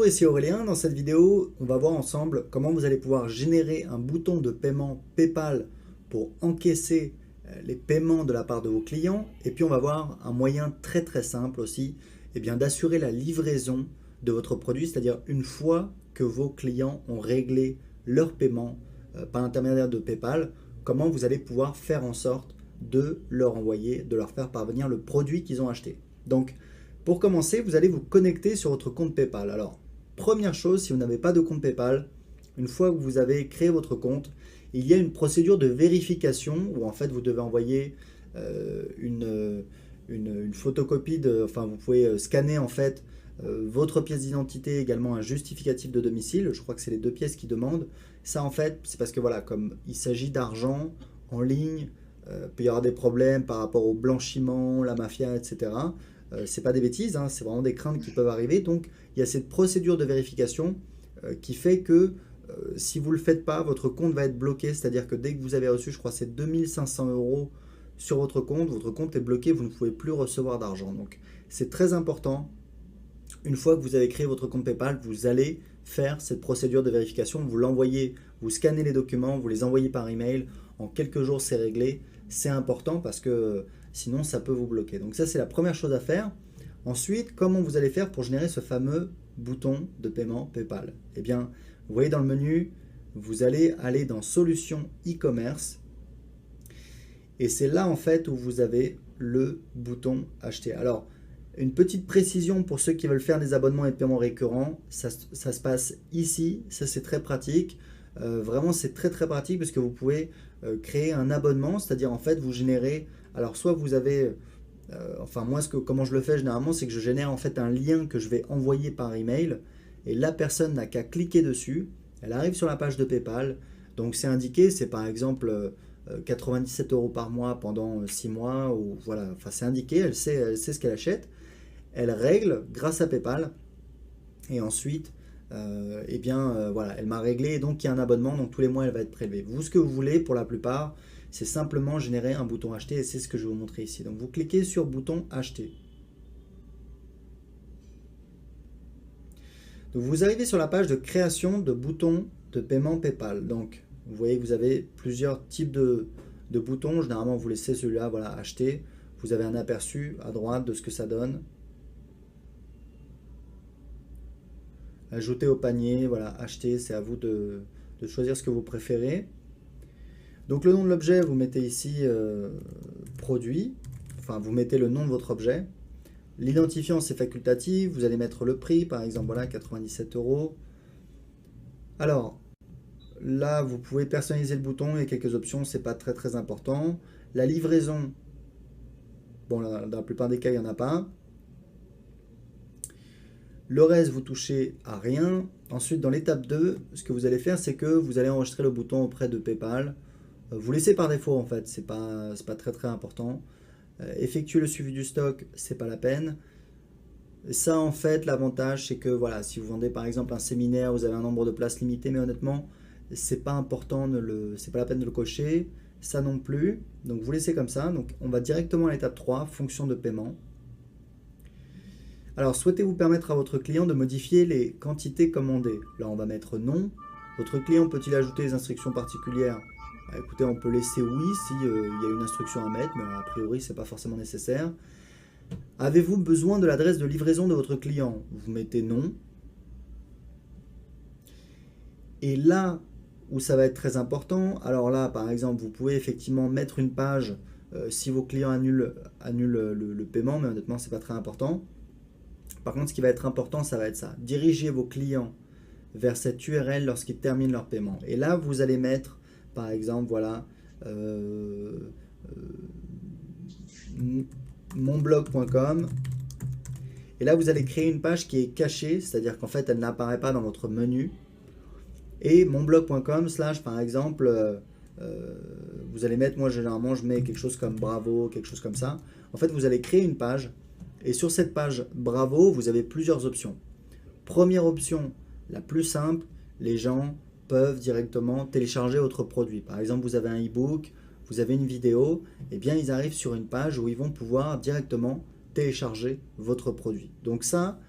ici Aurélien. Dans cette vidéo, on va voir ensemble comment vous allez pouvoir générer un bouton de paiement PayPal pour encaisser les paiements de la part de vos clients. Et puis on va voir un moyen très simple aussi d'assurer la livraison de votre produit, c'est-à-dire une fois que vos clients ont réglé leur paiement par l'intermédiaire de PayPal, comment vous allez pouvoir faire en sorte de leur envoyer, de leur faire parvenir le produit qu'ils ont acheté. Donc, pour commencer, vous allez vous connecter sur votre compte PayPal. Alors, première chose, si vous n'avez pas de compte PayPal, une fois que vous avez créé votre compte, il y a une procédure de vérification où en fait vous devez envoyer une photocopie, enfin vous pouvez scanner en fait votre pièce d'identité, également un justificatif de domicile. Je crois que c'est les deux pièces qui demandent. Ça en fait, c'est parce que voilà, comme il s'agit d'argent en ligne, peut y avoir des problèmes par rapport au blanchiment, la mafia, etc. C'est pas des bêtises, hein, c'est vraiment des craintes qui peuvent arriver. Donc il y a cette procédure de vérification qui fait que si vous ne le faites pas, votre compte va être bloqué. C'est-à-dire que dès que vous avez reçu, je crois, c'est 2500 € sur votre compte est bloqué, vous ne pouvez plus recevoir d'argent. Donc c'est très important. Une fois que vous avez créé votre compte PayPal, vous allez faire cette procédure de vérification. Vous l'envoyez, vous scannez les documents, vous les envoyez par email. En quelques jours, c'est réglé. C'est important parce que sinon, ça peut vous bloquer. Donc ça, c'est la première chose à faire. Ensuite, comment vous allez faire pour générer ce fameux bouton de paiement PayPal? Eh bien, vous voyez dans le menu, vous allez aller dans Solutions e-commerce. Et c'est là, en fait, où vous avez le bouton Acheter. Alors, une petite précision pour ceux qui veulent faire des abonnements et paiements récurrents, ça se passe ici, ça c'est très pratique. Vraiment c'est très pratique parce que vous pouvez créer un abonnement, c'est-à-dire en fait vous générez, alors soit vous avez, enfin moi comment je le fais généralement, c'est que je génère en fait un lien que je vais envoyer par email et la personne n'a qu'à cliquer dessus, elle arrive sur la page de PayPal, donc c'est indiqué, c'est par exemple 97 € par mois pendant 6 mois, ou voilà, enfin c'est indiqué, elle sait ce qu'elle achète. Elle règle grâce à PayPal et ensuite voilà, elle m'a réglé et donc il y a un abonnement, donc tous les mois elle va être prélevée. Vous, ce que vous voulez pour la plupart, c'est simplement générer un bouton acheter et c'est ce que je vais vous montrer ici. Donc vous cliquez sur bouton acheter. Donc vous arrivez sur la page de création de boutons de paiement PayPal. Donc vous voyez que vous avez plusieurs types de boutons. Généralement vous laissez celui-là, voilà, acheter. Vous avez un aperçu à droite de ce que ça donne. Ajouter au panier, voilà, acheter, c'est à vous de choisir ce que vous préférez. Donc le nom de l'objet, vous mettez ici produit, enfin vous mettez le nom de votre objet. L'identifiant, c'est facultatif, vous allez mettre le prix, par exemple, voilà, 97 €. Alors, là, vous pouvez personnaliser le bouton, il y a quelques options, c'est pas très important. La livraison, bon, dans la plupart des cas, il n'y en a pas. Le reste, vous touchez à rien. Ensuite, dans l'étape 2, ce que vous allez faire, c'est que vous allez enregistrer le bouton auprès de PayPal. Vous laissez par défaut, en fait, c'est pas très important. Effectuer le suivi du stock, c'est pas la peine. Ça, en fait, l'avantage, c'est que voilà, si vous vendez par exemple un séminaire, vous avez un nombre de places limité, mais honnêtement, c'est pas important, c'est pas la peine de le cocher. Ça non plus. Donc vous laissez comme ça. Donc on va directement à l'étape 3, fonction de paiement. Alors, souhaitez-vous permettre à votre client de modifier les quantités commandées? Là, on va mettre non. Votre client peut-il ajouter des instructions particulières? Écoutez, on peut laisser oui s'il y a une instruction à mettre, mais a priori, ce n'est pas forcément nécessaire. Avez-vous besoin de l'adresse de livraison de votre client? Vous mettez non. Et là où ça va être très important, alors là, par exemple, vous pouvez effectivement mettre une page si vos clients annulent le paiement, mais honnêtement, ce n'est pas très important. Par contre, ce qui va être important, ça va être ça. Dirigez vos clients vers cette URL lorsqu'ils terminent leur paiement. Et là, vous allez mettre, par exemple, voilà, monblog.com. Et là, vous allez créer une page qui est cachée, c'est-à-dire qu'en fait, elle n'apparaît pas dans votre menu. Et monblog.com / par exemple, vous allez mettre, moi généralement, je mets quelque chose comme bravo, quelque chose comme ça. En fait, vous allez créer une page. Et sur cette page Bravo, vous avez plusieurs options. Première option, la plus simple, les gens peuvent directement télécharger votre produit. Par exemple, vous avez un e-book, vous avez une vidéo, et bien ils arrivent sur une page où ils vont pouvoir directement télécharger votre produit. Donc ça,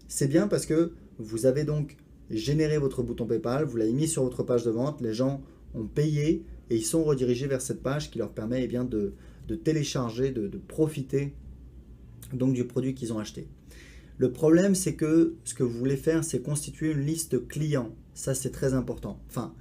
c'est bien parce que vous avez donc généré votre bouton PayPal, vous l'avez mis sur votre page de vente, les gens ont payé et ils sont redirigés vers cette page qui leur permet bien, de télécharger, de profiter donc du produit qu'ils ont acheté. Le problème, c'est que ce que vous voulez faire, c'est constituer une liste client. Ça, c'est très important. Enfin,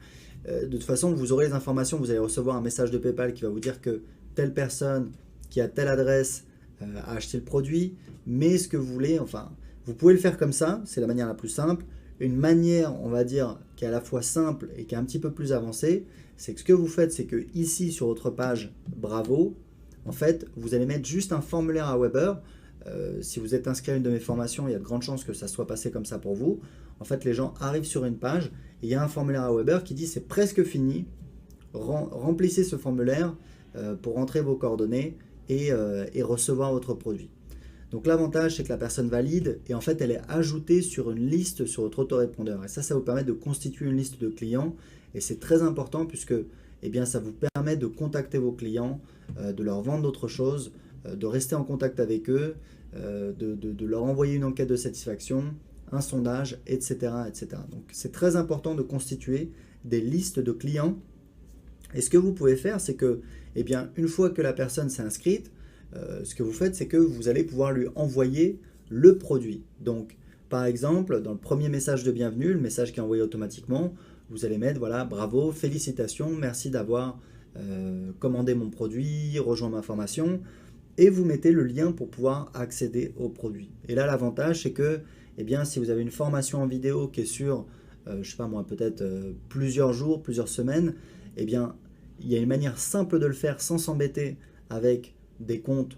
de toute façon, vous aurez les informations, vous allez recevoir un message de PayPal qui va vous dire que telle personne qui a telle adresse a acheté le produit, mais ce que vous voulez, enfin, vous pouvez le faire comme ça, c'est la manière la plus simple. Une manière, on va dire, qui est à la fois simple et qui est un petit peu plus avancée, c'est que ce que vous faites, c'est que ici, sur votre page Bravo, en fait, vous allez mettre juste un formulaire à Weber. Si vous êtes inscrit à une de mes formations, il y a de grandes chances que ça soit passé comme ça pour vous. En fait, les gens arrivent sur une page et il y a un formulaire à Weber qui dit c'est presque fini. Remplissez ce formulaire pour rentrer vos coordonnées et recevoir votre produit. Donc l'avantage, c'est que la personne valide et en fait, elle est ajoutée sur une liste sur votre autorépondeur. Et ça vous permet de constituer une liste de clients et c'est très important puisque ça vous permet de contacter vos clients, de leur vendre d'autres choses, de rester en contact avec eux, de leur envoyer une enquête de satisfaction, un sondage, etc. etc. Donc c'est très important de constituer des listes de clients. Et ce que vous pouvez faire, c'est que, une fois que la personne s'est inscrite, ce que vous faites, c'est que vous allez pouvoir lui envoyer le produit. Donc, par exemple, dans le premier message de bienvenue, le message qui est envoyé automatiquement, vous allez mettre, voilà, bravo, félicitations, merci d'avoir commandé mon produit, rejoint ma formation. Et vous mettez le lien pour pouvoir accéder au produit. Et là, l'avantage, c'est que si vous avez une formation en vidéo qui est sur, je ne sais pas moi, peut-être plusieurs jours, plusieurs semaines, il y a une manière simple de le faire sans s'embêter avec des comptes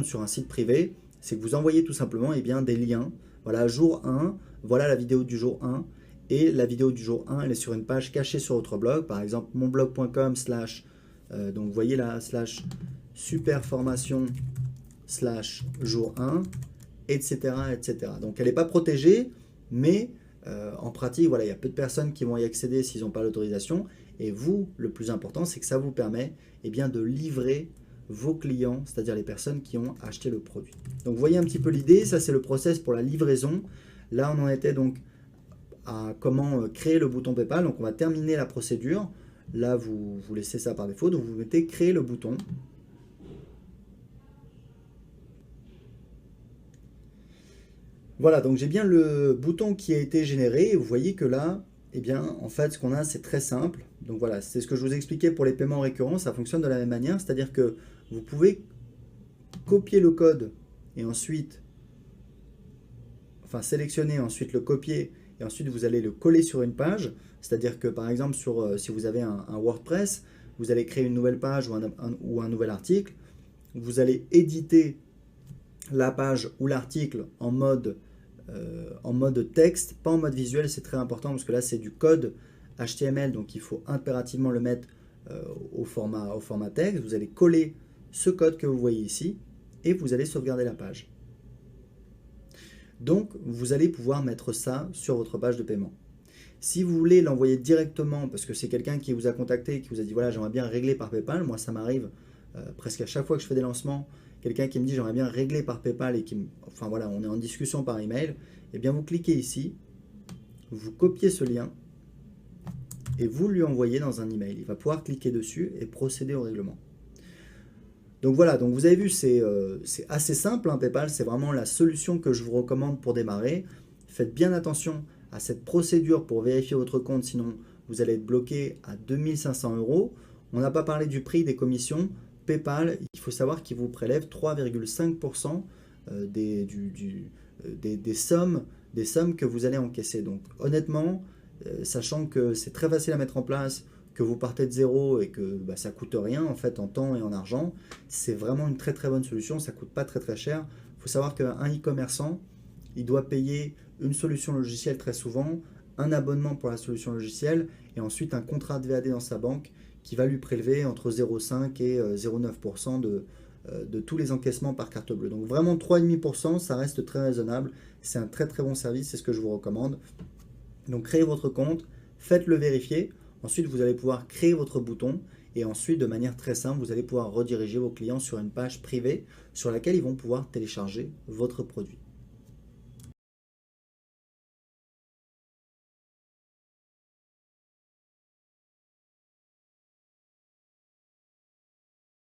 sur un site privé. C'est que vous envoyez tout simplement des liens. Voilà, jour 1, voilà la vidéo du jour 1. Et la vidéo du jour 1, elle est sur une page cachée sur votre blog. Par exemple, monblog.com/, donc vous voyez là, /superformation/ jour 1, etc. etc. Donc elle n'est pas protégée, mais en pratique, voilà, il y a peu de personnes qui vont y accéder s'ils n'ont pas l'autorisation. Et vous, le plus important, c'est que ça vous permet de livrer vos clients, c'est-à-dire les personnes qui ont acheté le produit. Donc vous voyez un petit peu l'idée, ça c'est le process pour la livraison. Là on en était donc à comment créer le bouton PayPal. Donc on va terminer la procédure. Là vous laissez ça par défaut, donc vous mettez créer le bouton. Voilà, donc j'ai bien le bouton qui a été généré et vous voyez que là, en fait, ce qu'on a, c'est très simple. Donc voilà, c'est ce que je vous expliquais pour les paiements récurrents, ça fonctionne de la même manière, c'est-à-dire que vous pouvez copier le code et ensuite, sélectionner, ensuite le copier et ensuite vous allez le coller sur une page. C'est-à-dire que par exemple, si vous avez un WordPress, vous allez créer une nouvelle page ou un nouvel article, vous allez éditer la page ou l'article en mode texte, pas en mode visuel, c'est très important parce que là c'est du code HTML, donc il faut impérativement le mettre au format texte. Vous allez coller ce code que vous voyez ici et vous allez sauvegarder la page. Donc vous allez pouvoir mettre ça sur votre page de paiement. Si vous voulez l'envoyer directement, parce que c'est quelqu'un qui vous a contacté, qui vous a dit voilà j'aimerais bien régler par PayPal, moi ça m'arrive presque à chaque fois que je fais des lancements, quelqu'un qui me dit j'aimerais bien régler par PayPal et on est en discussion par email, vous cliquez ici, vous copiez ce lien et vous lui envoyez dans un email. Il va pouvoir cliquer dessus et procéder au règlement. Donc voilà, donc vous avez vu, c'est assez simple, PayPal, c'est vraiment la solution que je vous recommande pour démarrer. Faites bien attention à cette procédure pour vérifier votre compte, sinon vous allez être bloqué à 2500 €. On n'a pas parlé du prix des commissions. PayPal, il faut savoir qu'il vous prélève 3,5% des sommes que vous allez encaisser. Donc honnêtement, sachant que c'est très facile à mettre en place, que vous partez de zéro et que ça coûte rien en fait en temps et en argent, c'est vraiment une très très bonne solution, ça coûte pas très très cher. Il faut savoir qu'un e-commerçant, il doit payer une solution logicielle très souvent, un abonnement pour la solution logicielle et ensuite un contrat de VAD dans sa banque qui va lui prélever entre 0,5 et 0,9% de tous les encaissements par carte bleue. Donc vraiment 3,5%, ça reste très raisonnable. C'est un très très bon service, c'est ce que je vous recommande. Donc créez votre compte, faites-le vérifier. Ensuite, vous allez pouvoir créer votre bouton et ensuite, de manière très simple, vous allez pouvoir rediriger vos clients sur une page privée sur laquelle ils vont pouvoir télécharger votre produit.